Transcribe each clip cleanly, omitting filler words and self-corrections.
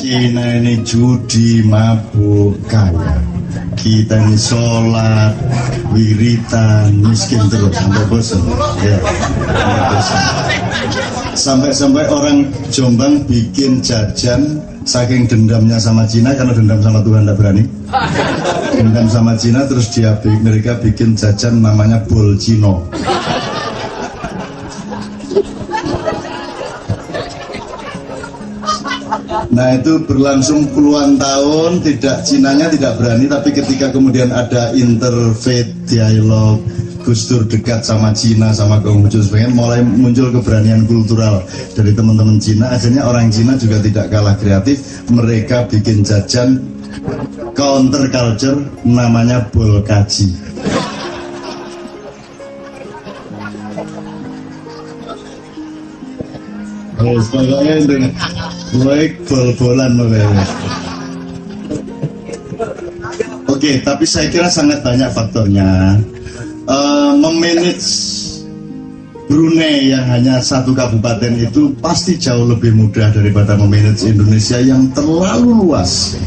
Cina ini judi, mabuk, kaya. Kita ini sholat, wiritan, miskin terus sampai bosan. Ya, sampai orang Jombang bikin jajan saking dendamnya sama Cina, karena dendam sama Tuhan tidak berani. Dendam sama Cina, terus mereka bikin jajan namanya bol Cino. Nah itu berlangsung puluhan tahun, Cinanya tidak berani, tapi ketika kemudian ada interfaith dialog, Gus Dur dekat sama Cina, sama Konghucu sebagainya, mulai muncul keberanian kultural dari teman-teman Cina. Akhirnya orang Cina juga tidak kalah kreatif, mereka bikin jajan counter culture namanya bol kaji. Pokoknya baik bol-bolan makanya. Oke, tapi saya kira sangat banyak faktornya. Memanage Brunei yang hanya satu kabupaten itu pasti jauh lebih mudah daripada memanage Indonesia yang terlalu luas,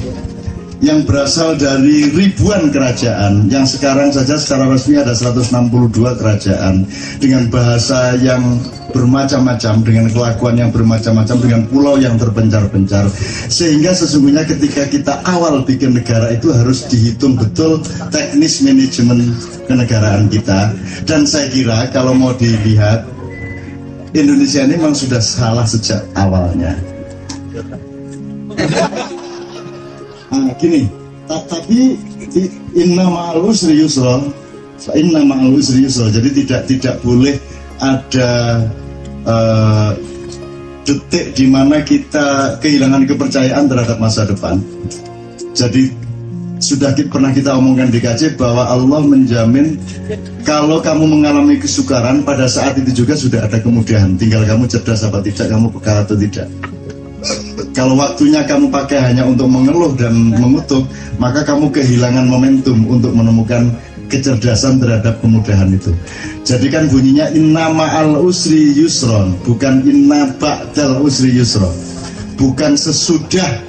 yang berasal dari ribuan kerajaan, yang sekarang saja secara resmi ada 162 kerajaan dengan bahasa yang bermacam-macam, dengan kelakuan yang bermacam-macam, dengan pulau yang terpencar-pencar, sehingga sesungguhnya ketika kita awal bikin negara itu harus dihitung betul teknis manajemen kenegaraan kita. Dan saya kira kalau mau dilihat, Indonesia ini memang sudah salah sejak awalnya. Gini, tapi inna ma'al usri yusra, inna ma'al usri yusra. Jadi tidak boleh ada detik di mana kita kehilangan kepercayaan terhadap masa depan. Jadi sudah pernah kita omongkan di KC bahwa Allah menjamin kalau kamu mengalami kesukaran, pada saat itu juga sudah ada kemudahan. Tinggal kamu cerdas apa tidak, kamu peka atau tidak. Kalau waktunya kamu pakai hanya untuk mengeluh dan mengutuk, maka kamu kehilangan momentum untuk menemukan kecerdasan terhadap kemudahan itu. Jadi kan bunyinya inna ma'al usri yusron, bukan inna ba'dal usri yusron. Bukan sesudah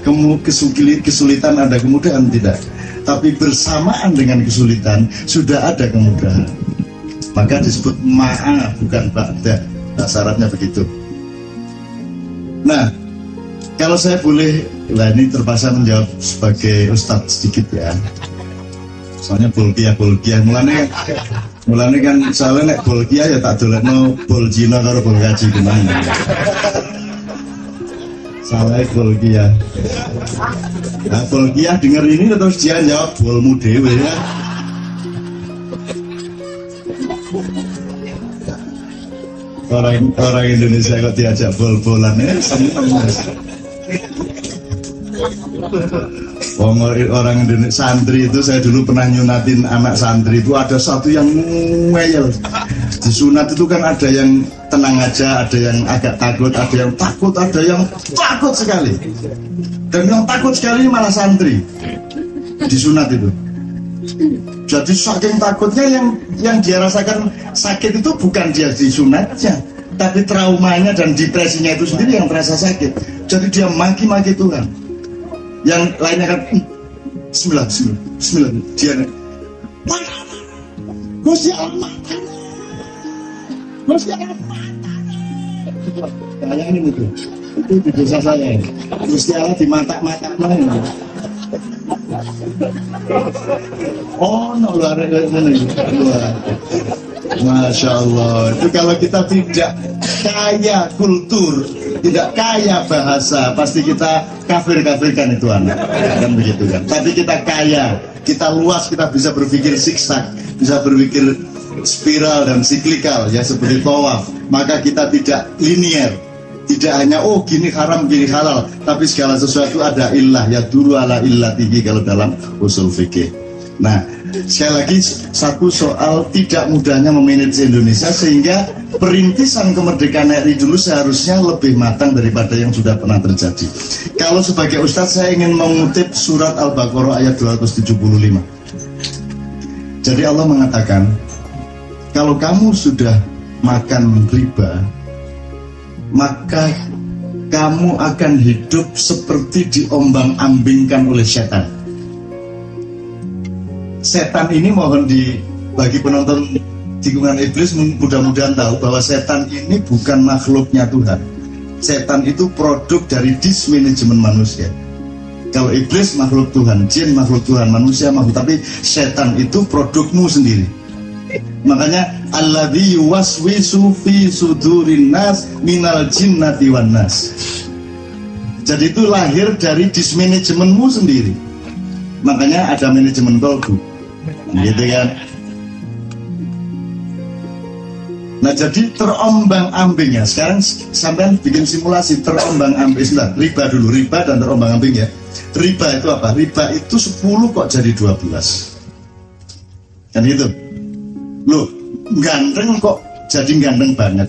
kesulitan ada kemudahan, tidak. Tapi bersamaan dengan kesulitan sudah ada kemudahan. Maka disebut ma'a bukan ba'da. Nah, syaratnya begitu. Nah, kalau saya boleh, ini terpaksa menjawab sebagai ustadz sedikit ya. Soalnya bolkiah, mulane kan soalnya nek bolkiah ya tak dolekno bol Cina karo bol kaji gimana. Salah bolkiah. Nah, bolkiah denger ini terus dia jawab bolmu dewe ya. Orang Indonesia kok diajak bol-bolan ya, seneng. Orang Indonesia santri itu, saya dulu pernah nyunatin anak santri itu, ada satu yang ngeyel. Di sunat itu kan ada yang tenang aja, ada yang agak takut, ada yang takut, ada yang takut sekali. Dan yang takut sekali malah santri di sunat itu. Jadi saking takutnya yang dia rasakan sakit itu bukan dia di sunatnya, tapi traumanya dan depresinya itu sendiri yang terasa sakit. Jadi dia maki-maki Tuhan. Yang lainnya kan bismillah dia Gusti Allah, Gusti Allah. Bayangin itu di desa saya, Gusti Allah di mata-mata mana? Oh, no, luar. Masya Allah. Itu kalau kita tidak kaya kultur, tidak kaya bahasa, pasti kita kafirkan itu anak, kan begitu kan. Tapi kita kaya, kita luas, kita bisa berpikir zigzag, bisa berpikir spiral dan siklikal ya, seperti tawaf. Maka kita tidak linear, tidak hanya oh gini haram gini halal, tapi segala sesuatu ada illah, ya duru ala illah tinggi kalau dalam usul fikih. Nah, sekali lagi satu soal tidak mudahnya memanage Indonesia, sehingga perintisan kemerdekaan RI dulu seharusnya lebih matang daripada yang sudah pernah terjadi. Kalau sebagai ustadz saya ingin mengutip surat Al-Baqarah ayat 275. Jadi Allah mengatakan, kalau kamu sudah makan riba, maka kamu akan hidup seperti diombang-ambingkan oleh setan. Setan ini mohon bagi penonton tikungan iblis mudah-mudahan tahu bahwa setan ini bukan makhluknya Tuhan. Setan itu produk dari dismanajemen manusia. Kalau iblis makhluk Tuhan, jin makhluk Tuhan, manusia makhluk, tapi setan itu produkmu sendiri. Makanya alladzi yuwaswisu fi sudurin nas minal jinnati wan nas. Jadi itu lahir dari dismanajemenmu sendiri. Makanya ada manajemen kolbu. Gitu kan. Nah jadi terombang-ambing ya. Sekarang sampean bikin simulasi terombang-ambing. Sebentar, riba dulu, riba dan terombang-ambing ya. Riba itu apa? Riba itu 10 kok jadi 12. Kan gitu. Loh, ganteng kok jadi ganteng banget.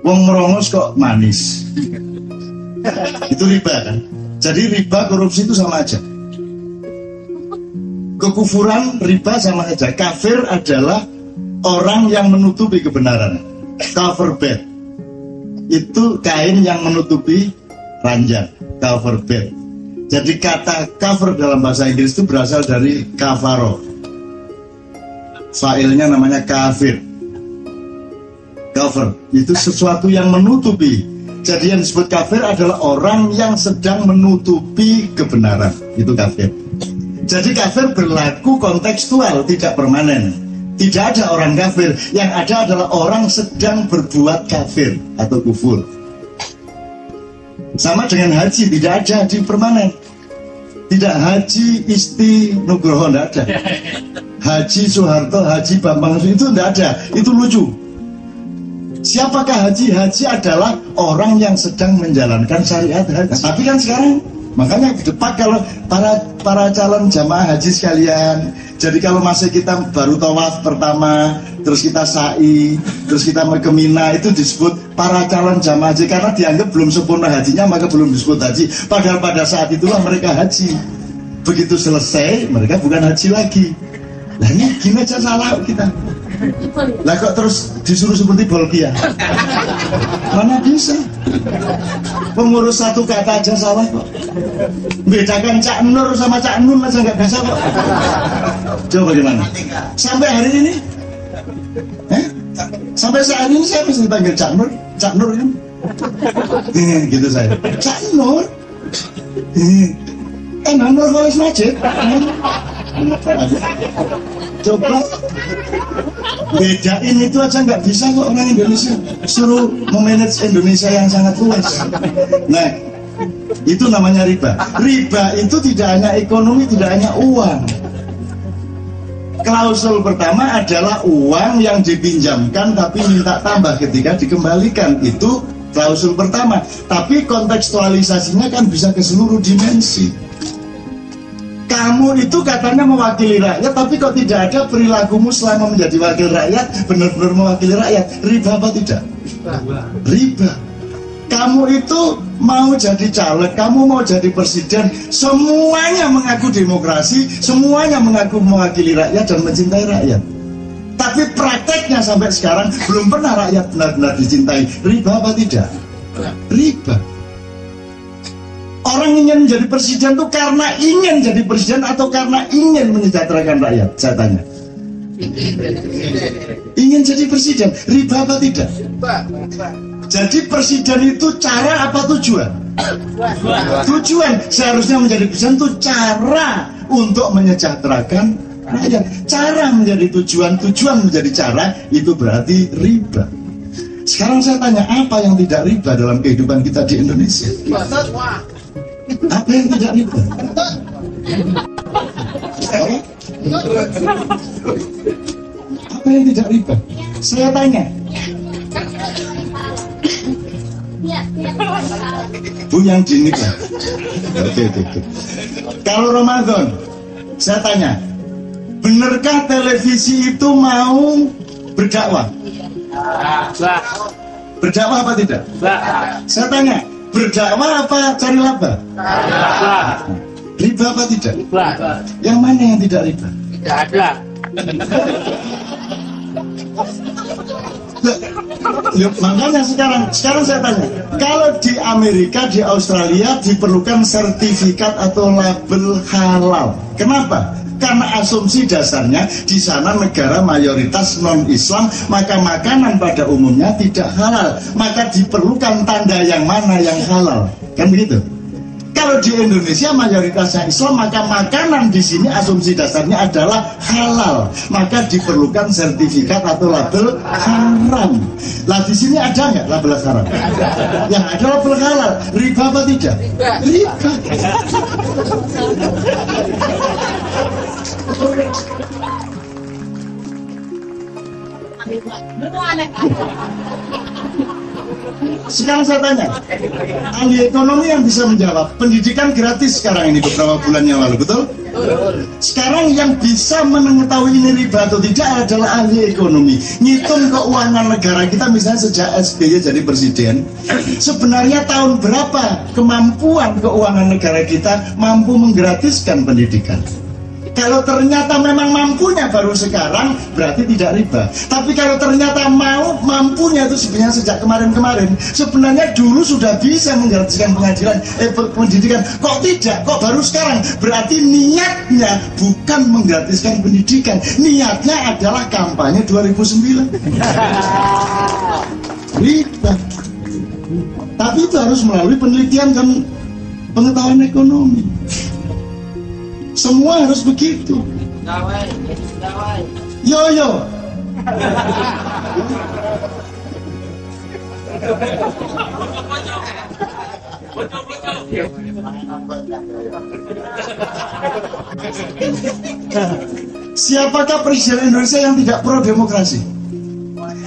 Wong merongos kok manis. Itu riba kan? Jadi riba korupsi itu sama aja. Kekufuran riba sama aja. Kafir adalah orang yang menutupi kebenaran. Cover bed itu kain yang menutupi ranjang. Cover bed. Jadi kata cover dalam bahasa Inggris itu berasal dari kafaro. Failnya namanya kafir. Cover itu sesuatu yang menutupi. Jadi yang disebut kafir adalah orang yang sedang menutupi kebenaran. Itu kafir. Jadi kafir berlaku kontekstual, tidak permanen. Tidak ada orang kafir, yang ada adalah orang sedang berbuat kafir atau kufur. Sama dengan haji, tidak ada haji permanen. Tidak haji Isti Nugroho, tidak ada. Haji Soeharto, haji Bambang itu tidak ada, itu lucu. Siapakah haji? Haji adalah orang yang sedang menjalankan syariat haji. Tapi kan sekarang, makanya ke depan kalau para calon jamaah haji sekalian, jadi kalau masih kita baru tawaf pertama, terus kita sa'i, terus kita ke Mina, itu disebut para calon jamaah haji karena dianggap belum sempurna hajinya, maka belum disebut haji. Padahal pada saat itulah mereka haji. Begitu selesai, mereka bukan haji lagi. Lah ini gini aja salah kita. Lah kok terus disuruh seperti Bolkiah? Mana bisa? Pengurus satu kata aja salah kok. Bedakan Cak Nur sama Cak Nun aja nggak bisa kok. Coba bagaimana? Sampai hari ini, sampai saat ini saya bisa dipanggil Cak Nur kan? Gitu saya. Cak Nur. Nur Khalis Majid. Coba bedain itu aja nggak bisa kok orang Indonesia. Suruh memanage Indonesia yang sangat luas. Nah, itu namanya riba. Riba itu tidak hanya ekonomi, tidak hanya uang. Klausul pertama adalah uang yang dipinjamkan tapi minta tambah ketika dikembalikan. Itu klausul pertama. Tapi kontekstualisasinya kan bisa ke seluruh dimensi. Kamu itu katanya mewakili rakyat, tapi kok tidak ada perilakumu selama menjadi wakil rakyat benar-benar mewakili rakyat. Riba apa tidak? Riba. Kamu itu mau jadi caleg, kamu mau jadi presiden, semuanya mengaku demokrasi, semuanya mengaku mewakili rakyat dan mencintai rakyat. Tapi prakteknya sampai sekarang belum pernah rakyat benar-benar dicintai. Riba apa tidak? Riba. Orang ingin menjadi presiden itu karena ingin jadi presiden atau karena ingin menyejahterakan rakyat? Saya tanya. Ingin jadi presiden, riba apa tidak? Jadi presiden itu cara apa tujuan? Tujuan. Seharusnya menjadi presiden itu cara untuk menyejahterakan rakyat. Cara menjadi tujuan, tujuan menjadi cara, itu berarti riba. Sekarang saya tanya, apa yang tidak riba dalam kehidupan kita di Indonesia? Apa yang tidak riba? Apa yang tidak riba? Saya tanya. Bu yang dinik lah. Oke. Kalau Ramadan, saya tanya, benarkah televisi itu mau berdakwah? Berdakwah apa tidak? Saya tanya, berdakwah apa cari laba? Riba apa tidak? Yang mana yang tidak riba? Tidak ada. Yuk, makanya sekarang saya tanya, kalau di Amerika, di Australia diperlukan sertifikat atau label halal. Kenapa? Karena asumsi dasarnya di sana negara mayoritas non-Islam, maka makanan pada umumnya tidak halal. Maka diperlukan tanda yang mana yang halal, kan begitu? Kalau di Indonesia mayoritasnya Islam, maka makanan di sini asumsi dasarnya adalah halal, maka diperlukan sertifikat atau label haram. Lah di sini ada nggak label haram? Yang ada label halal. Riba apa tidak? Riba. Sekarang saya tanya, ahli ekonomi yang bisa menjawab. Pendidikan gratis sekarang ini beberapa bulan yang lalu, betul? Sekarang yang bisa mengetahui ini riba atau tidak adalah ahli ekonomi. Ngitung keuangan negara kita misalnya sejak SBY jadi presiden, sebenarnya tahun berapa kemampuan keuangan negara kita mampu menggratiskan pendidikan. Kalau ternyata memang mampunya baru sekarang, berarti tidak riba. Tapi kalau ternyata mampunya itu sebenarnya sejak kemarin-kemarin, sebenarnya dulu sudah bisa menggratiskan pendidikan. Kok tidak? Kok baru sekarang? Berarti niatnya bukan menggratiskan pendidikan. Niatnya adalah kampanye 2009. Riba. Tapi itu harus melalui penelitian dan pengetahuan ekonomi. Semua harus begitu. Yo. Siapakah presiden Indonesia yang tidak pro demokrasi?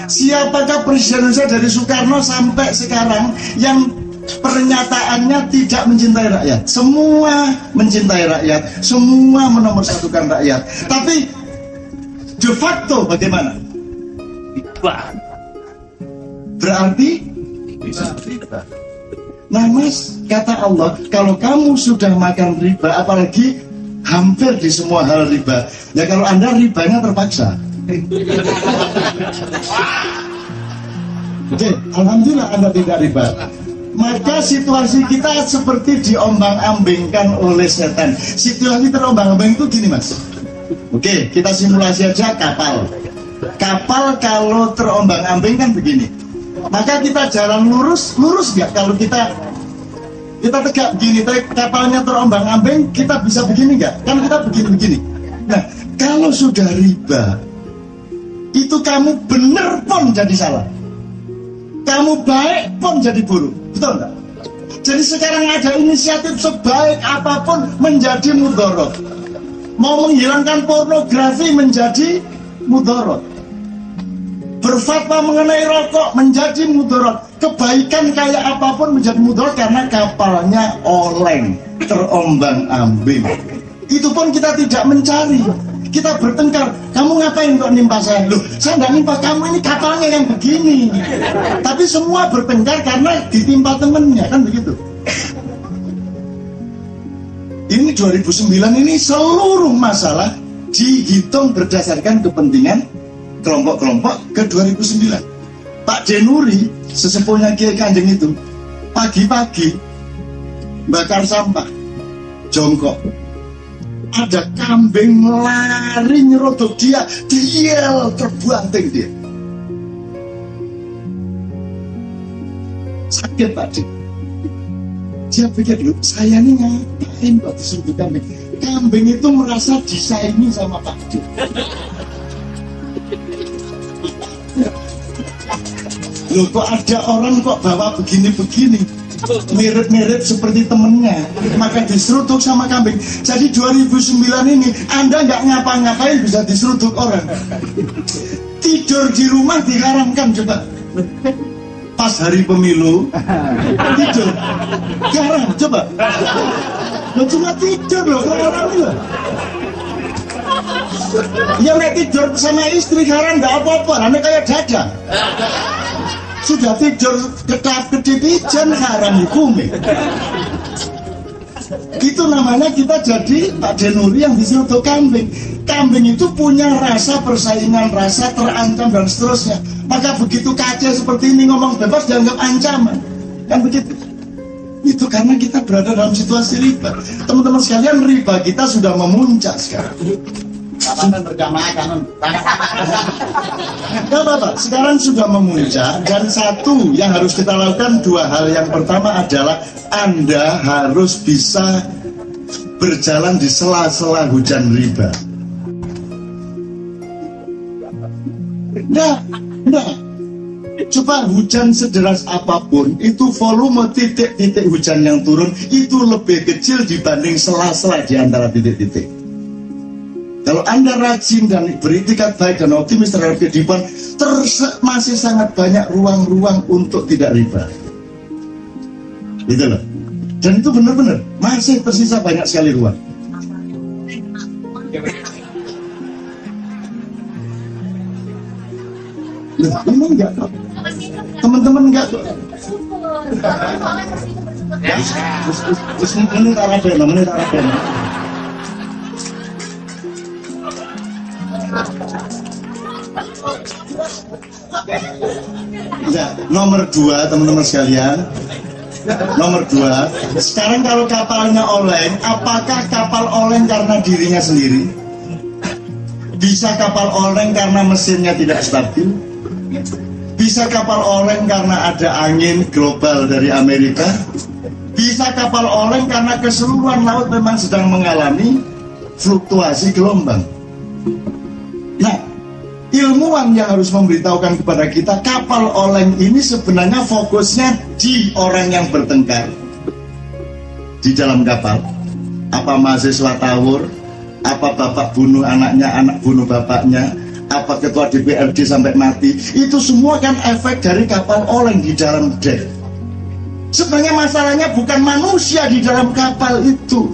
Siapakah presiden Indonesia dari Soekarno sampai sekarang yang pernyataannya tidak mencintai rakyat? Semua mencintai rakyat, semua menomorsatukan rakyat. Tapi de facto bagaimana? Berarti bisa riba. Nah mas, kata Allah, kalau kamu sudah makan riba, apalagi hampir di semua hal riba, ya kalau anda ribanya terpaksa. Oke, alhamdulillah anda tidak riba. Maka situasi kita seperti diombang-ambingkan oleh setan. Situasi terombang-ambing itu gini mas. Oke, kita simulasi aja kapal. Kapal kalau terombang-ambing kan begini. Maka kita jalan lurus nggak? Kalau kita tegak begini, kapalnya terombang-ambing, kita bisa begini nggak? Kan kita begini-begini. Nah, kalau sudah riba, itu kamu bener pun jadi salah, kamu baik pun jadi buruk. Betul enggak? Jadi sekarang ada inisiatif sebaik apapun menjadi mudorot. Mau menghilangkan pornografi menjadi mudorot. Berfatwa mengenai rokok menjadi mudorot. Kebaikan kayak apapun menjadi mudorot karena kapalnya oleng, terombang-ambing. Itu pun kita tidak mencari. Kita bertengkar, kamu ngapain kok nimpa saya? Loh, saya nggak nimpa kamu, ini kapalnya yang begini. Tapi semua bertengkar karena ditimpa temennya, kan begitu. Ini 2009 ini seluruh masalah dihitung berdasarkan kepentingan kelompok-kelompok ke 2009. Pak Denuri, sesepuhnya Kiai Kanjeng itu, pagi-pagi bakar sampah, jongkok. Ada kambing lari nyerodok dia terbanting dia. Sakit Pak Dik. Dia pikir dulu, saya ini ngapain kok disuruh kambing? Kambing itu merasa disaingi sama Pak Dik. Loh kok ada orang kok bawa begini-begini, mirip-mirip seperti temennya, maka diseruduk sama kambing. Jadi 2009 ini Anda nggak ngapa-ngapain bisa diseruduk orang. Tidur di rumah diharamkan, coba. Pas hari pemilu tidur haram, coba. Lo cuma tidur loh, haram loh. Ya nek tidur sama istri haram nggak apa-apa, ane kayak dada. Sudah tidur kedap-kedip ijan haram hukumnya. Itu namanya kita jadi Pak Denuri yang disuruh kambing. Kambing itu punya rasa persaingan, rasa terancam dan seterusnya. Maka begitu kacau seperti ini ngomong bebas dianggap ancaman. Kan begitu. Itu karena kita berada dalam situasi riba. Teman-teman sekalian, riba kita sudah memuncak sekarang. Gak apa-apa, sekarang sudah memuncak. Dan satu yang harus kita lakukan, dua hal. Yang pertama adalah Anda harus bisa berjalan di sela-sela hujan riba. Nah, coba hujan sederas apapun, itu volume titik-titik hujan yang turun itu lebih kecil dibanding sela-sela di antara titik-titik. Kalau Anda rajin dan beritikat baik dan optimis terhadap kehidupan, masih sangat banyak ruang-ruang untuk tidak riba. Gitu loh. Dan itu benar-benar masih tersisa banyak sekali ruang. Loh, ini enggak kok. Teman-teman enggak kok. Terus menit arah. Ya, nomor 2 teman-teman sekalian. Nomor 2, sekarang kalau kapalnya oleng, apakah kapal oleng karena dirinya sendiri? Bisa kapal oleng karena mesinnya tidak stabil? Bisa kapal oleng karena ada angin global dari Amerika? Bisa kapal oleng karena keseluruhan laut memang sedang mengalami fluktuasi gelombang? Nah, ilmuwan yang harus memberitahukan kepada kita, kapal oleng ini sebenarnya fokusnya di orang yang bertengkar di dalam kapal. Apa mahasiswa tawur, apa bapak bunuh anaknya, anak bunuh bapaknya, apa ketua DPRD sampai mati, itu semua kan efek dari kapal oleng di dalam dek. Sebenarnya masalahnya bukan manusia di dalam kapal itu,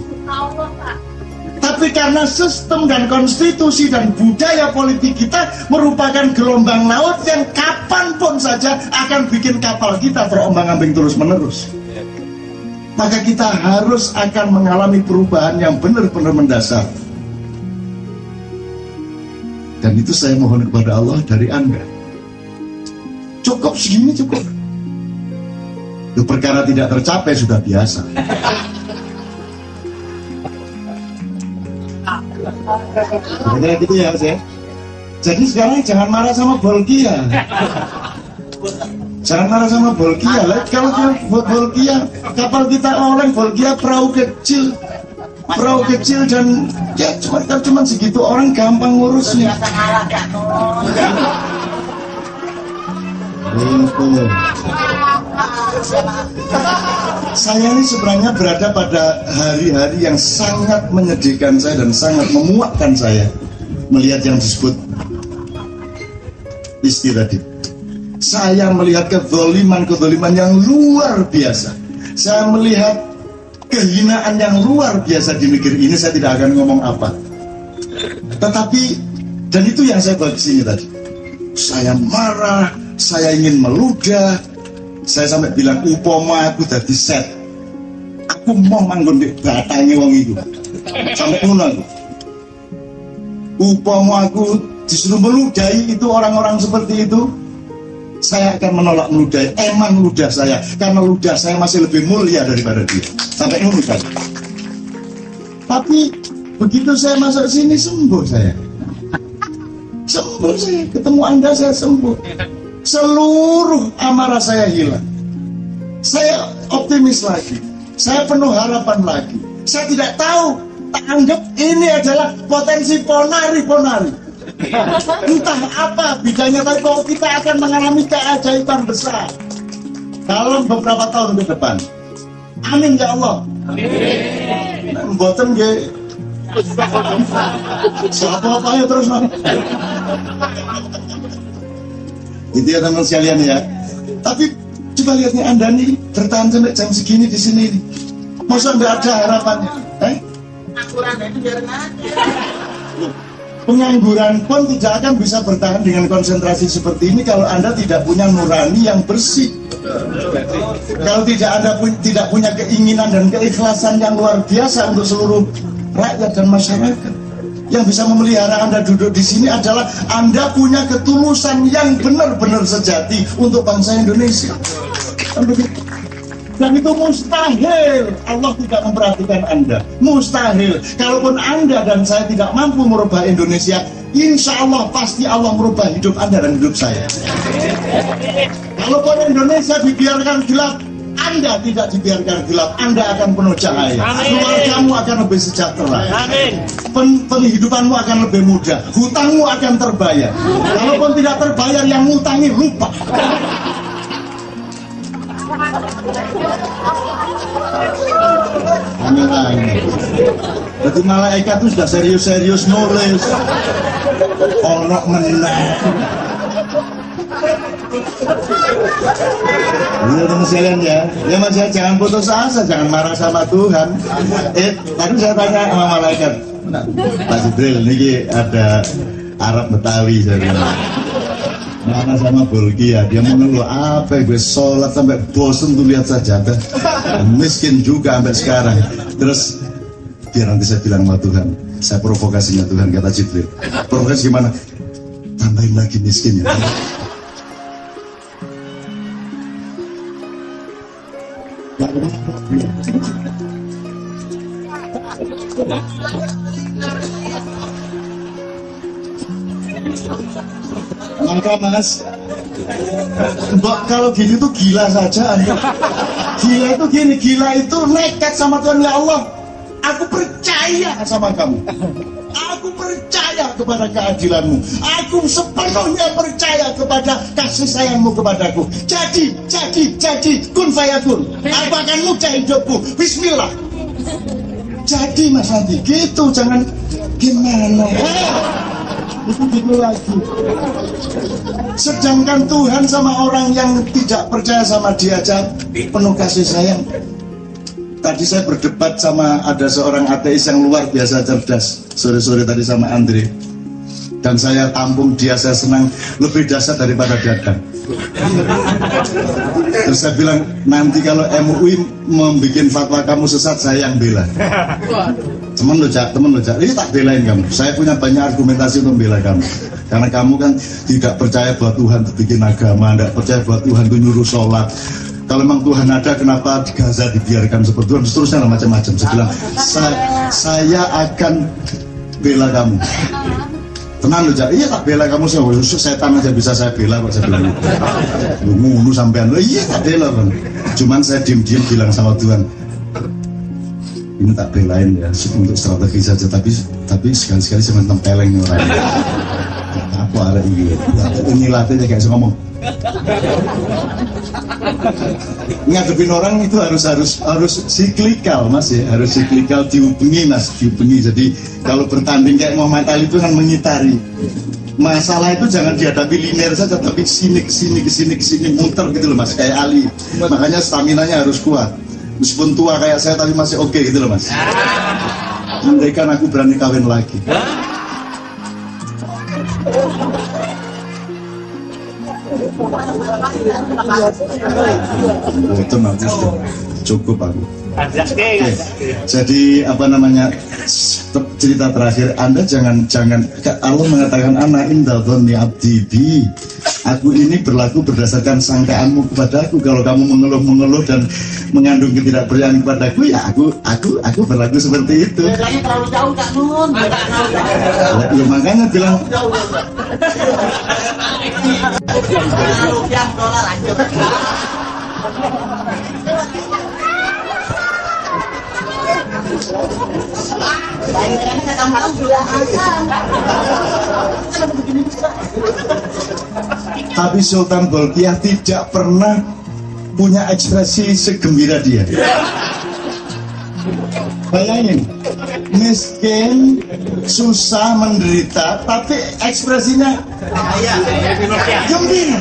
tapi karena sistem dan konstitusi dan budaya politik kita merupakan gelombang laut yang kapanpun saja akan bikin kapal kita terombang-ambing terus-menerus. Maka kita harus akan mengalami perubahan yang benar-benar mendasar. Dan itu saya mohon kepada Allah dari Anda. Cukup segini cukup. Itu perkara tidak tercapai sudah biasa. Kira-kira gitu ya Mas ya. Jadi sekarang jangan marah sama Bolkia. Jangan marah sama Bolkia. Kalau Bolkia, kapal kita oleng, Bolkia perahu kecil dan ya cuma segitu orang gampang ngurusnya. Saya ini sebenarnya berada pada hari-hari yang sangat menyedihkan saya dan sangat memuakkan saya melihat yang disebut istilah tadi. Saya melihat kezaliman yang luar biasa. Saya melihat kehinaan yang luar biasa di negeri ini. Saya tidak akan ngomong apa. Tetapi, dan itu yang saya bawa di sini tadi. Saya marah, saya ingin meludah. Saya sampai bilang, upama aku dadi set, aku mau manggon di batange wong itu. Sampai ngono aku. Upama aku disuruh meludahi itu orang-orang seperti itu, saya akan menolak meludahi. Emang ludah saya, karena ludah saya masih lebih mulia daripada dia. Sampai ngono kan. Tapi begitu saya masuk sini, sembuh saya. Sembuh saya, ketemu Anda saya sembuh. Seluruh amarah saya hilang. Saya optimis lagi. Saya penuh harapan lagi. Saya tidak tahu, tak anggap ini adalah potensi ponari-ponari. Entah apa bidangnya, tapi bahwa kita akan mengalami keajaiban besar dalam beberapa tahun ke depan. Amin ya Allah. Amin. Mboten nggih. Siapa ya terus man. Itu ya teman sekalian ya. Tapi coba lihat nih, Anda nih bertahan sampai jam segini di sini. Masa nggak ada harapannya? Pengangguran itu biarin aja. Pengangguran pun tidak akan bisa bertahan dengan konsentrasi seperti ini kalau Anda tidak punya nurani yang bersih. Kalau tidak punya keinginan dan keikhlasan yang luar biasa untuk seluruh rakyat dan masyarakat. Yang bisa memelihara Anda duduk di sini adalah Anda punya ketulusan yang benar-benar sejati untuk bangsa Indonesia. Dan itu mustahil Allah tidak memperhatikan Anda. Mustahil. Kalaupun Anda dan saya tidak mampu merubah Indonesia, insya Allah pasti Allah merubah hidup Anda dan hidup saya. Kalaupun Indonesia dibiarkan gelap, Anda tidak dibiarkan gelap, Anda akan penuh cahaya. Keluargamu akan lebih sejahtera. Penghidupanmu akan lebih mudah. Hutangmu akan terbayar. Kalaupun tidak terbayar, yang ngutangi lupa. Jadi malaikat itu sudah serius-serius nulis. Onok menang. Ya teman sekalian ya, Mas ya, jangan putus asa, jangan marah sama Tuhan. Tadi saya tanya sama malaikat, Pak Jibril, ini ada Arab Betawi saya bilang. Mana sama Bulki ya, dia mengeluh apa gue sholat sampai bosen tuh lihat sajadah, miskin juga sampai sekarang. Terus biar nanti saya bilang sama Tuhan, saya provokasinya Tuhan, kata Jibril. Provokasi gimana? Tambahin lagi miskin ya. Maka Mas, kalau gini tuh gila saja Anda. Gila itu gini, gila itu nekat sama Tuhan. Ya Allah, aku percaya sama kamu. Aku percaya kepada keadilanmu. Aku sepenuhnya percaya kepada kasih sayangmu kepadaku. Jadi kun fayakun. Aku akan mudah hidupku. Bismillah. Jadi Mas Andi, gitu, jangan gimana. Itu gitu lagi. Sedangkan Tuhan sama orang yang tidak percaya sama dia aja penuh kasih sayang. Tadi saya berdebat sama ada seorang ateis yang luar biasa cerdas sore-sore tadi sama Andre. Dan saya tampung dia, saya senang, lebih dahsyat daripada Dadang. Terus saya bilang, nanti kalau MUI membuat fatwa kamu sesat, saya yang bela. Temen lo Cak, ini tak belain kamu. Saya punya banyak argumentasi untuk bela kamu. Karena kamu kan tidak percaya bahwa Tuhan itu bikin agama, tidak percaya bahwa Tuhan itu nyuruh sholat. Kalau memang Tuhan ada, kenapa di Gaza dibiarkan seperti itu, seterusnya macam-macam. Saya bilang, saya akan bela kamu. Tenang loh, iya tak bela kamu, setan aja bisa saya bela kok, saya bilang gitu. Lu ngunu sampean, iya tak bela bang. Cuman saya diem-diem bilang sama Tuhan, ini tak belain ya, untuk strategi saja, tapi sekali-sekali saya tempeleng nih orangnya. Apa ada ini latihnya kayak saya ngomong. Ngadepin orang itu harus siklikal Mas ya, harus siklikal, diubengi Mas, diubengi. Jadi kalau bertanding kayak Muhammad Ali itu kan mengitari. Masalah itu jangan dihadapi linear saja, tapi kesini muter gitu loh Mas, kayak Ali. Makanya staminanya harus kuat. Meskipun tua kayak saya tapi masih oke gitu loh Mas. Andaikan aku berani kawin lagi. Itu nanti cukup aku. Oke. Jadi apa namanya, cerita terakhir, Anda jangan Allah mengatakan ana inda dzanni abdi bi. Aku ini berlaku berdasarkan sangkaanmu kepadaku. Kalau kamu mengeluh dan mengandung ketidakpercayaan kepadaku, ya aku berlaku seperti itu. Bedanya terlalu jauh Kak Nun. Ya makanya bilang rupiah dolar lanjut. Tapi Sultan Bolkiah tidak pernah punya ekspresi segembira dia. Bayangin, miskin, susah, menderita, tapi ekspresinya gembira.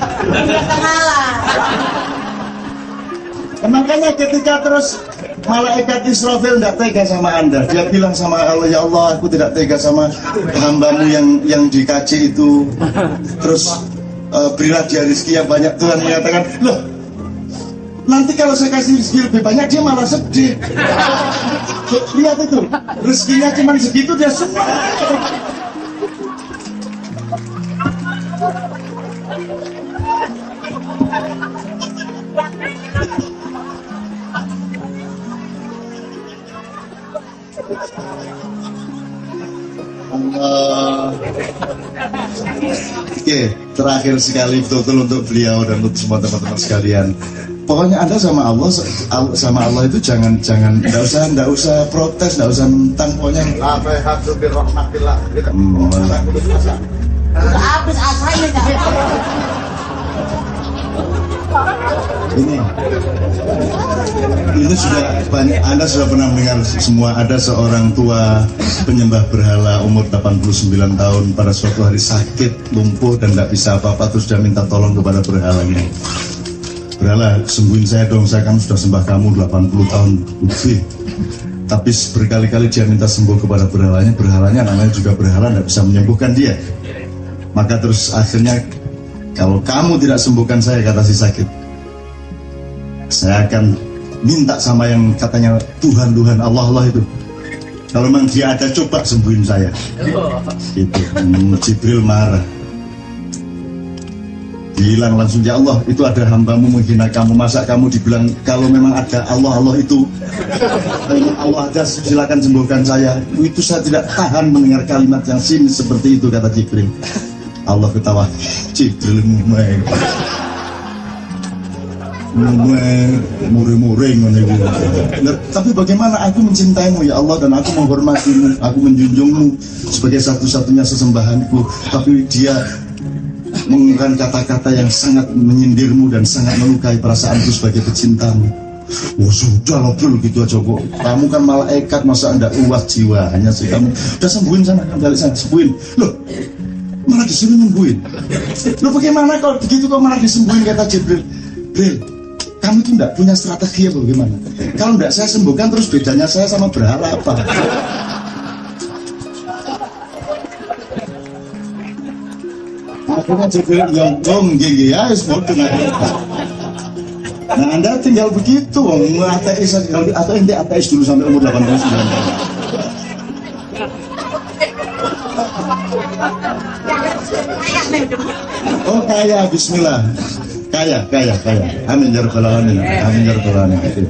Makanya ketika terus malaikat Israfil tidak tega sama Anda, dia bilang sama Allah, ya Allah, aku tidak tega sama hambamu yang dikaci itu. Terus berilah dia rezeki yang banyak. Tuhan mengatakan, loh, Nanti kalau saya kasih rezeki lebih banyak dia malah sedih. Lihat itu, rezekinya cuma segitu dia semua. Oke, terakhir sekali betul untuk beliau dan untuk semua teman-teman sekalian. Pokoknya Anda sama Allah itu jangan enggak usah protes, enggak usah mentang, pokoknya habis asa ini sudah banyak, Anda sudah pernah mendengar semua, ada seorang tua penyembah berhala umur 89 tahun pada suatu hari sakit, lumpuh dan tidak bisa apa-apa, terus dia minta tolong kepada berhalanya. Berhala, sembuhin saya dong, saya kan sudah sembah kamu 80 tahun lebih. Tapi berkali-kali dia minta sembuh kepada berhalanya namanya juga berhala, tidak bisa menyembuhkan dia. Maka terus akhirnya, kalau kamu tidak sembuhkan saya, kata si sakit, saya akan minta sama yang katanya Tuhan Allah itu. Kalau memang dia ada, coba sembuhin saya. Itu Jibril marah, bilang langsung, ya Allah, itu ada hambamu menghina kamu, masa kamu dibilang kalau memang ada Allah itu, Allah ada, silakan sembuhkan saya. Itu saya tidak tahan mendengar kalimat yang sinis seperti itu, kata Jibril. Allah ketawa, Jibril mureng. Tapi bagaimana aku mencintaimu ya Allah, dan aku menghormatimu, aku menjunjungmu sebagai satu-satunya sesembahanku, tapi dia menggunakan kata-kata yang sangat menyindirmu dan sangat melukai perasaanku sebagai pecintamu. Oh sudah loh bro, gitu aja kok. Kamu kan malaikat, masa anda uas jiwanya sih kamu. Udah sembuhin sana, balik sana, sembuhin. Loh, malah disuruh nyembuhin. Loh bagaimana kalau begitu kok malah disembuhin, kata Jibril. Bril, kamu itu enggak punya strategi apa bagaimana? Kalau enggak saya sembuhkan, terus bedanya saya sama berhala apa? Akhirnya Jibril yang gigi ya, nah Anda tinggal begitu, ateis atau ente ateis dulu sampai umur 89 tahun. Oh kaya, bismillah. Kaya. Amin ya rabbal alamin. Amin ya rabbal alamin.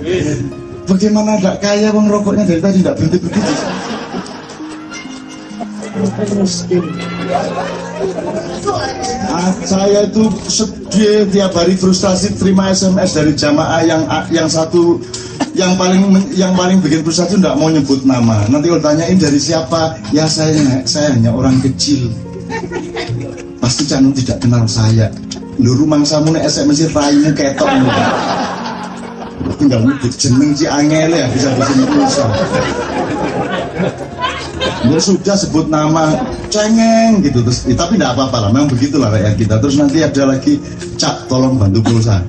Bagaimana enggak kaya, bang, rokoknya dari tadi enggak berhenti. Saya itu sedih tiap hari, frustasi, terima SMS dari jamaah yang satu, yang paling bikin frustasi enggak mau nyebut nama. Nanti kalau tanyain dari siapa, ya saya hanya orang kecil. Pasti Canu tidak kenal saya. Lu rumang samu nek SMS raimu ketok. Tinggal nyebut jeneng si angel ya bisa bikin pulsa. Ya sudah sebut nama cengeng gitu terus, tapi tidak apa-apa lah, memang begitulah rakyat kita. Terus nanti ada lagi, Cak tolong bantu pulsa.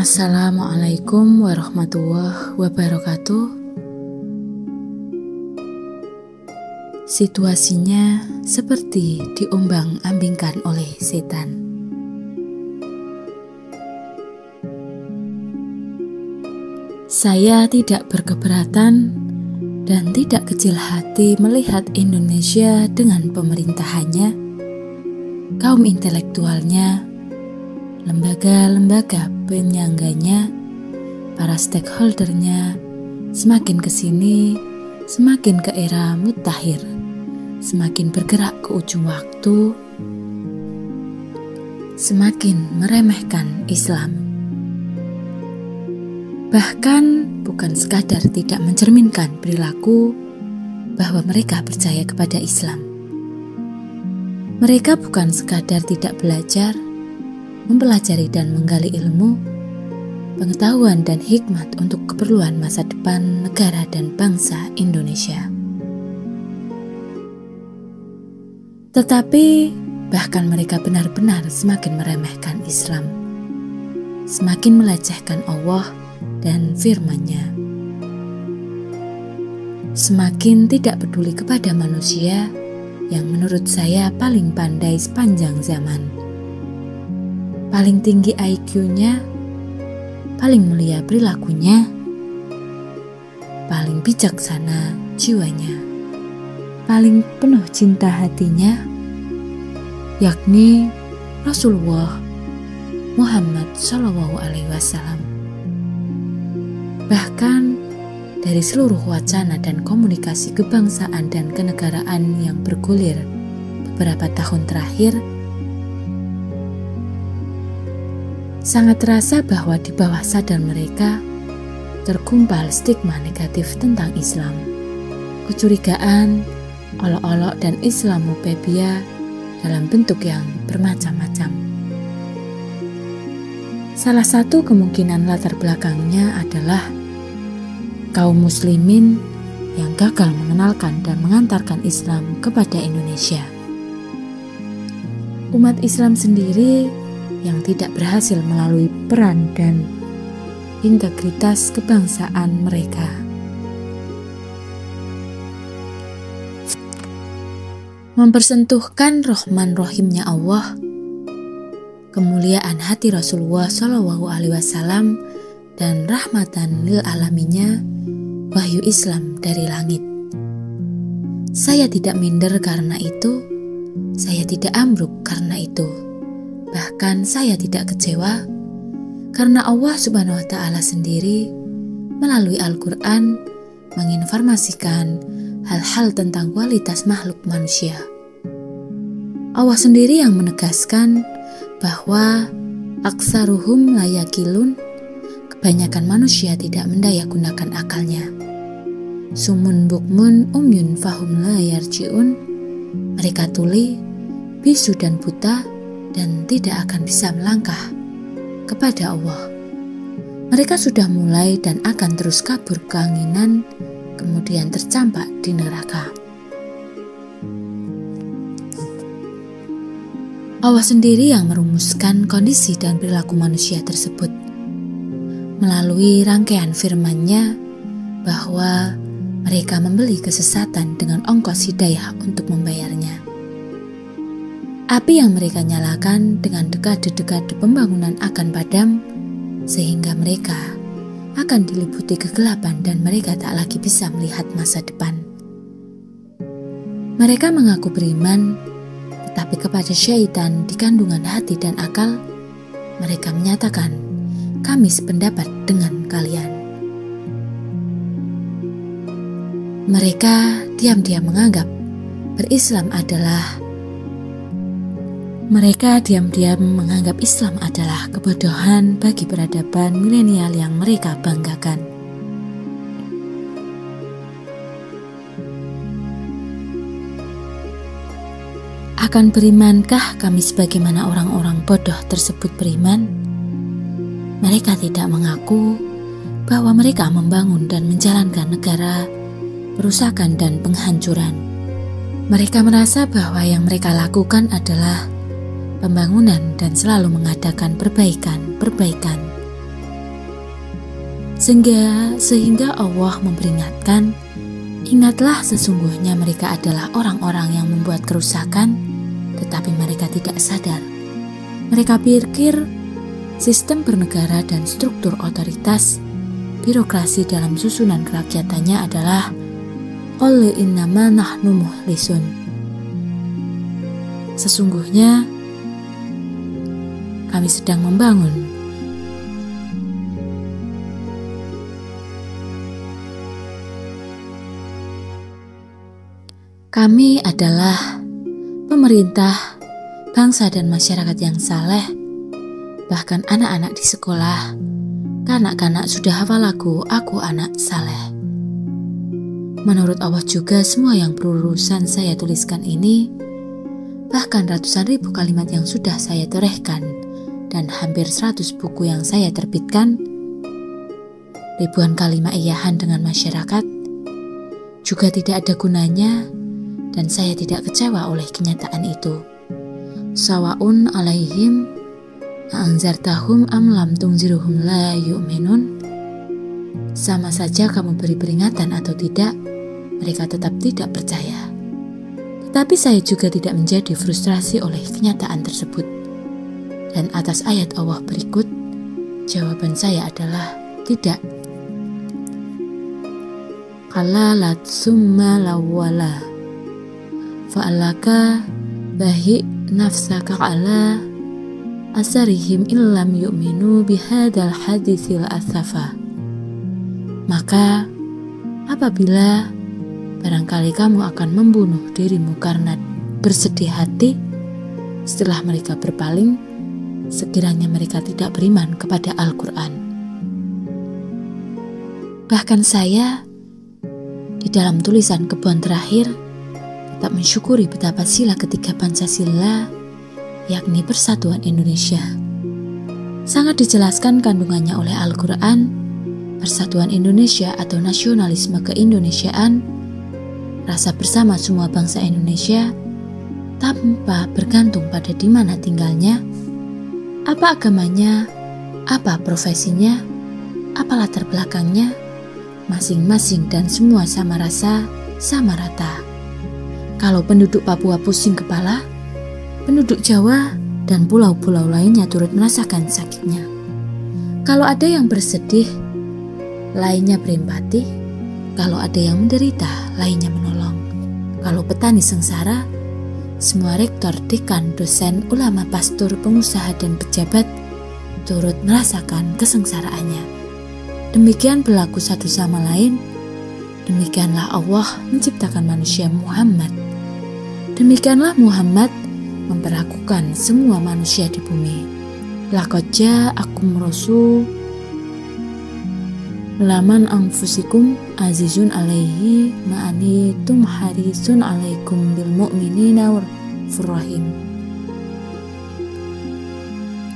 Assalamualaikum warahmatullahi wabarakatuh. Situasinya seperti diombang-ambingkan oleh setan. Saya tidak berkeberatan dan tidak kecil hati melihat Indonesia dengan pemerintahannya, kaum intelektualnya, lembaga-lembaga penyangganya, para stakeholdernya semakin kesini, semakin ke era mutakhir, semakin bergerak ke ujung waktu, semakin meremehkan Islam. Bahkan bukan sekadar tidak mencerminkan perilaku, bahwa mereka percaya kepada Islam. Mereka bukan sekadar tidak belajar, mempelajari dan menggali ilmu, pengetahuan dan hikmat untuk keperluan masa depan negara dan bangsa Indonesia. Tetapi bahkan mereka benar-benar semakin meremehkan Islam, semakin melecehkan Allah dan firman-Nya, semakin tidak peduli kepada manusia yang menurut saya paling pandai sepanjang zaman, paling tinggi IQ-nya, paling mulia perilakunya, paling bijaksana jiwanya, paling penuh cinta hatinya, yakni Rasulullah Muhammad SAW. Bahkan dari seluruh wacana dan komunikasi kebangsaan dan kenegaraan yang bergulir beberapa tahun terakhir, sangat terasa bahwa di bawah sadar mereka tergumpal stigma negatif tentang Islam, kecurigaan, olok-olok dan Islamofobia dalam bentuk yang bermacam-macam. Salah satu kemungkinan latar belakangnya adalah kaum muslimin yang gagal mengenalkan dan mengantarkan Islam kepada Indonesia. Umat Islam sendiri yang tidak berhasil melalui peran dan integritas kebangsaan mereka. Mempersentuhkan Rahman Rahimnya Allah, kemuliaan hati Rasulullah SAW dan rahmatan lil alaminnya, wahyu Islam dari langit. Saya tidak minder karena itu, saya tidak ambruk karena itu, bahkan saya tidak kecewa karena Allah Subhanahu wa Ta'ala sendiri melalui Al-Quran menginformasikan hal-hal tentang kualitas makhluk manusia. Allah sendiri yang menegaskan bahwa aksaruhum la yaqilun, kebanyakan manusia tidak mendayagunakan akalnya. Sumun bukmun umyun fahum la yarji'un, mereka tuli, bisu dan buta dan tidak akan bisa melangkah kepada Allah. Mereka sudah mulai dan akan terus kabur keanginan, kemudian tercampak di neraka. Allah sendiri yang merumuskan kondisi dan perilaku manusia tersebut melalui rangkaian firman-Nya bahwa mereka membeli kesesatan dengan ongkos hidayah untuk membayarnya. Api yang mereka nyalakan dengan dekade-dekade pembangunan akan padam, sehingga mereka akan diliputi kegelapan dan mereka tak lagi bisa melihat masa depan. Mereka mengaku beriman, tetapi kepada syaitan di kandungan hati dan akal, mereka menyatakan, kami sependapat dengan kalian. Mereka diam-diam menganggap Islam adalah kebodohan bagi peradaban milenial yang mereka banggakan. Akan berimankah kami sebagaimana orang-orang bodoh tersebut beriman? Mereka tidak mengaku bahwa mereka membangun dan menjalankan negara, perusakan dan penghancuran. Mereka merasa bahwa yang mereka lakukan adalah pembangunan dan selalu mengadakan perbaikan. Sehingga Allah memperingatkan, ingatlah sesungguhnya mereka adalah orang-orang yang membuat kerusakan, tetapi mereka tidak sadar. Mereka pikir sistem bernegara dan struktur otoritas, birokrasi dalam susunan kerakyatannya adalah qul innama nahnu mukhlisun. Sesungguhnya kami sedang membangun. Kami adalah pemerintah, bangsa dan masyarakat yang saleh. Bahkan anak-anak di sekolah, kanak-kanak sudah hafal lagu Aku Anak Saleh. Menurut Allah juga semua yang berurusan saya tuliskan ini, bahkan ratusan ribu kalimat yang sudah saya torehkan dan hampir 100 buku yang saya terbitkan, ribuan kali maiyahan dengan masyarakat, juga tidak ada gunanya dan saya tidak kecewa oleh kenyataan itu. Sawa'un alaihim a'anzartahum am lam tunziruhum la yu'minun. Sama saja kamu beri peringatan atau tidak, mereka tetap tidak percaya. Tetapi saya juga tidak menjadi frustrasi oleh kenyataan tersebut. Dan atas ayat Allah berikut, jawaban saya adalah tidak. Kala la tsumma lawala fa'alaka bahi nafsaka ala asarihim illam yu'minu bihadal hadithil asafa. Maka apabila barangkali kamu akan membunuh dirimu karena bersedih hati setelah mereka berpaling, sekiranya mereka tidak beriman kepada Al-Quran. Bahkan saya di dalam tulisan kebun terakhir tetap mensyukuri betapa sila ketiga Pancasila, yakni Persatuan Indonesia, sangat dijelaskan kandungannya oleh Al-Quran. Persatuan Indonesia atau nasionalisme keindonesiaan, rasa bersama semua bangsa Indonesia tanpa bergantung pada di mana tinggalnya, apa agamanya, apa profesinya, apa latar belakangnya, masing-masing dan semua sama rasa, sama rata. Kalau penduduk Papua pusing kepala, penduduk Jawa dan pulau-pulau lainnya turut merasakan sakitnya. Kalau ada yang bersedih, lainnya berempati. Kalau ada yang menderita, lainnya menolong. Kalau petani sengsara, semua rektor, dekan, dosen, ulama, pastor, pengusaha, dan pejabat turut merasakan kesengsaraannya. Demikian berlaku satu sama lain. Demikianlah Allah menciptakan manusia Muhammad. Demikianlah Muhammad memperlakukan semua manusia di bumi. Laqad ja'akum rasul laman anfusikum azizun alaihi ma'anitum harisun alaikum bil mu'minina warahim.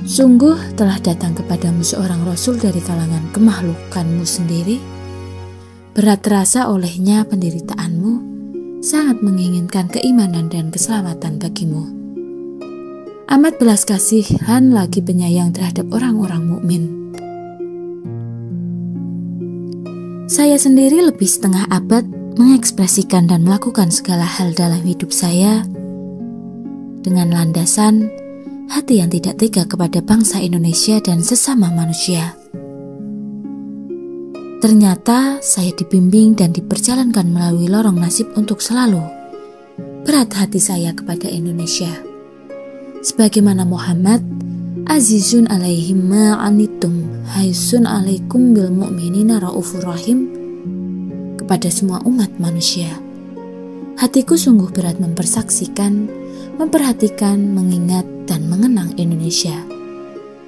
Sungguh telah datang kepadamu seorang rasul dari kalangan kemakhlukanmu sendiri. Berat terasa olehnya penderitaanmu, sangat menginginkan keimanan dan keselamatan bagimu. Amat belas kasihan lagi penyayang terhadap orang-orang mukmin. Saya sendiri lebih setengah abad mengekspresikan dan melakukan segala hal dalam hidup saya dengan landasan hati yang tidak tega kepada bangsa Indonesia dan sesama manusia. Ternyata saya dibimbing dan diperjalankan melalui lorong nasib untuk selalu berat hati saya kepada Indonesia. Sebagaimana Muhammad, azizun alaihim ma'anitum haisun alaikum bil mu'minina raufur rahim, kepada semua umat manusia. Hatiku sungguh berat mempersaksikan, memperhatikan, mengingat, dan mengenang Indonesia.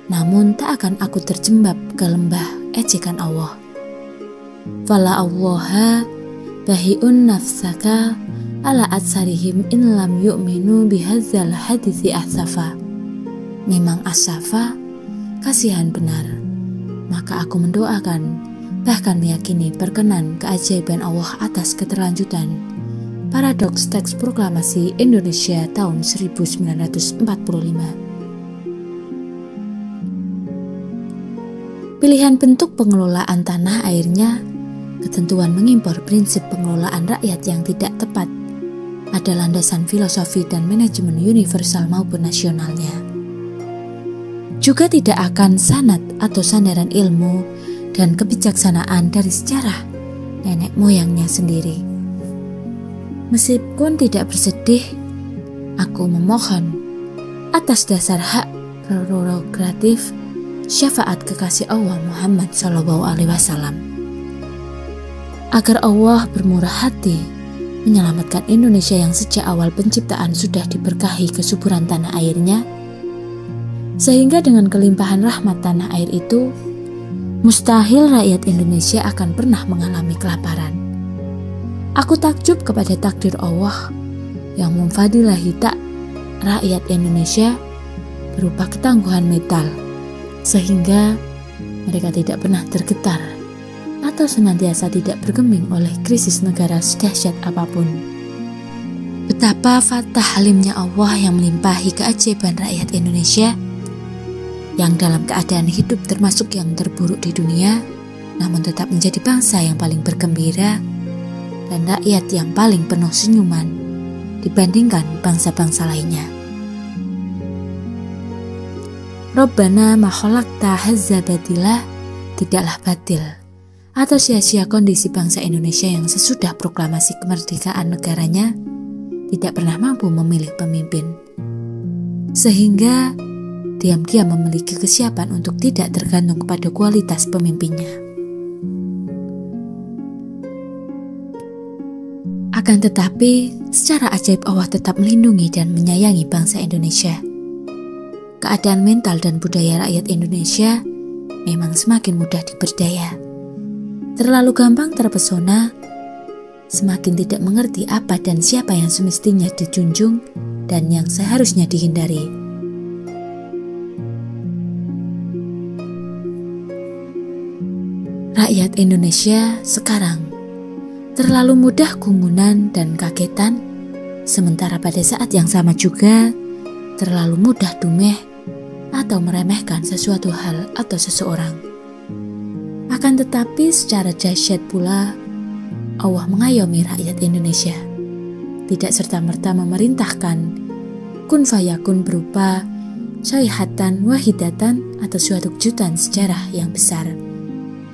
Namun tak akan aku terjembab ke lembah ejekan Allah. Fala Allaha bahi'un nafsaka ala atsarihim in lam yu'minu bihadzal hadithi asafa. Memang asafa, kasihan benar. Maka aku mendoakan, bahkan meyakini berkenan keajaiban Allah atas keterlanjutan Paradoks Teks Proklamasi Indonesia tahun 1945. Pilihan bentuk pengelolaan tanah airnya, ketentuan mengimpor prinsip pengelolaan rakyat yang tidak tepat, ada landasan filosofi dan manajemen universal maupun nasionalnya. Juga tidak akan sanad atau sandaran ilmu dan kebijaksanaan dari sejarah nenek moyangnya sendiri. Meskipun tidak bersedih, aku memohon atas dasar hak prerogatif syafaat kekasih Allah Muhammad SAW agar Allah bermurah hati menyelamatkan Indonesia yang sejak awal penciptaan sudah diberkahi kesuburan tanah airnya, sehingga dengan kelimpahan rahmat tanah air itu mustahil rakyat Indonesia akan pernah mengalami kelaparan. Aku takjub kepada takdir Allah yang memfadilahi rakyat Indonesia berupa ketangguhan mental, sehingga mereka tidak pernah tergetar atau senantiasa tidak bergeming oleh krisis negara sedahsyat apapun. Betapa fatah halimnya Allah yang melimpahi keajaiban rakyat Indonesia yang dalam keadaan hidup termasuk yang terburuk di dunia, namun tetap menjadi bangsa yang paling bergembira dan rakyat yang paling penuh senyuman dibandingkan bangsa-bangsa lainnya. Rabbana ma khalaqta hadza batila, tidaklah batil atau sia-sia kondisi bangsa Indonesia yang sesudah proklamasi kemerdekaan negaranya tidak pernah mampu memilih pemimpin, sehingga diam-diam memiliki kesiapan untuk tidak tergantung kepada kualitas pemimpinnya. Akan tetapi, secara ajaib Allah tetap melindungi dan menyayangi bangsa Indonesia. Keadaan mental dan budaya rakyat Indonesia memang semakin mudah diberdaya. Terlalu gampang terpesona, semakin tidak mengerti apa dan siapa yang semestinya dijunjung dan yang seharusnya dihindari. Rakyat Indonesia sekarang terlalu mudah gumunan dan kagetan, sementara pada saat yang sama juga terlalu mudah dumeh atau meremehkan sesuatu hal atau seseorang. Akan tetapi secara dahsyat pula Allah mengayomi rakyat Indonesia, tidak serta-merta memerintahkan kun fayakun berupa sayhatan wahidatan atau suatu kejutan sejarah yang besar.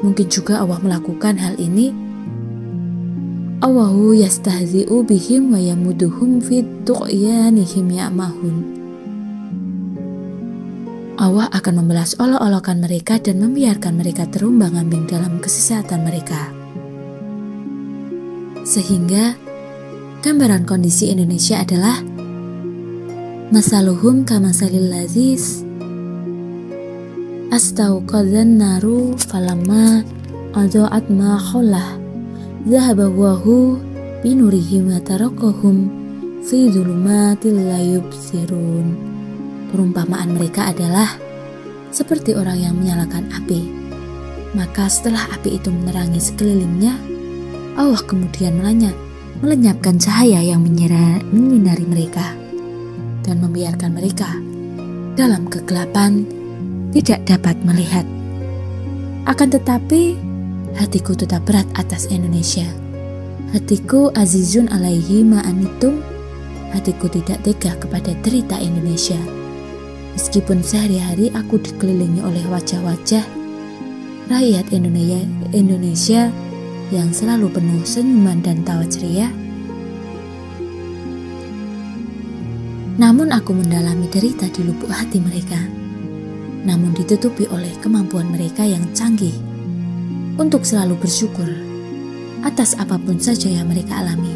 Mungkin juga Allah melakukan hal ini Allahu yastahzi'u bihim wa yamuduhum fi tughyanihim ya'mahun. Allah akan membalas olok-olokan mereka dan membiarkan mereka terombang-ambing dalam kesesatan mereka. Sehingga gambaran kondisi Indonesia adalah masaluhum kamasalil lazis astauqadzan naru falamma adha'at ma khawlah Zahaba wahu binurihim atarokohum fi dhulumatil la yubsirun. Perumpamaan mereka adalah seperti orang yang menyalakan api. Maka setelah api itu menerangi sekelilingnya, Allah kemudian melenyapkan cahaya yang menyinari mereka dan membiarkan mereka dalam kegelapan tidak dapat melihat. Akan tetapi hatiku tetap berat atas Indonesia. Hatiku azizun alaihi ma'anitum. Hatiku tidak tega kepada derita Indonesia. Meskipun sehari-hari aku dikelilingi oleh wajah-wajah rakyat Indonesia yang selalu penuh senyuman dan tawa ceria, namun aku mendalami derita di lubuk hati mereka, namun ditutupi oleh kemampuan mereka yang canggih untuk selalu bersyukur atas apapun saja yang mereka alami.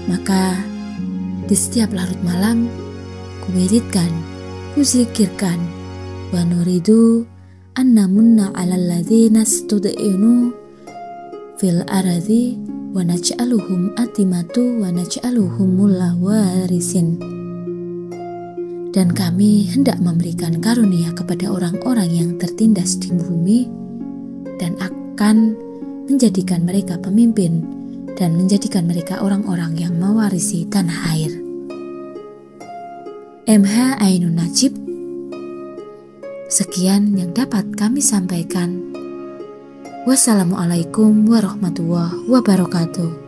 Maka di setiap larut malam kuwiridkan, kuzikirkan, wa nuridu annamunna 'alal ladzina stud'inu fil aradhi wa naj'aluhum atimatu wa naj'aluhumul warisin. Dan kami hendak memberikan karunia kepada orang-orang yang tertindas di bumi dan akan menjadikan mereka pemimpin dan menjadikan mereka orang-orang yang mewarisi tanah air. MH Ainun Najib. Sekian yang dapat kami sampaikan. Wassalamualaikum warahmatullahi wabarakatuh.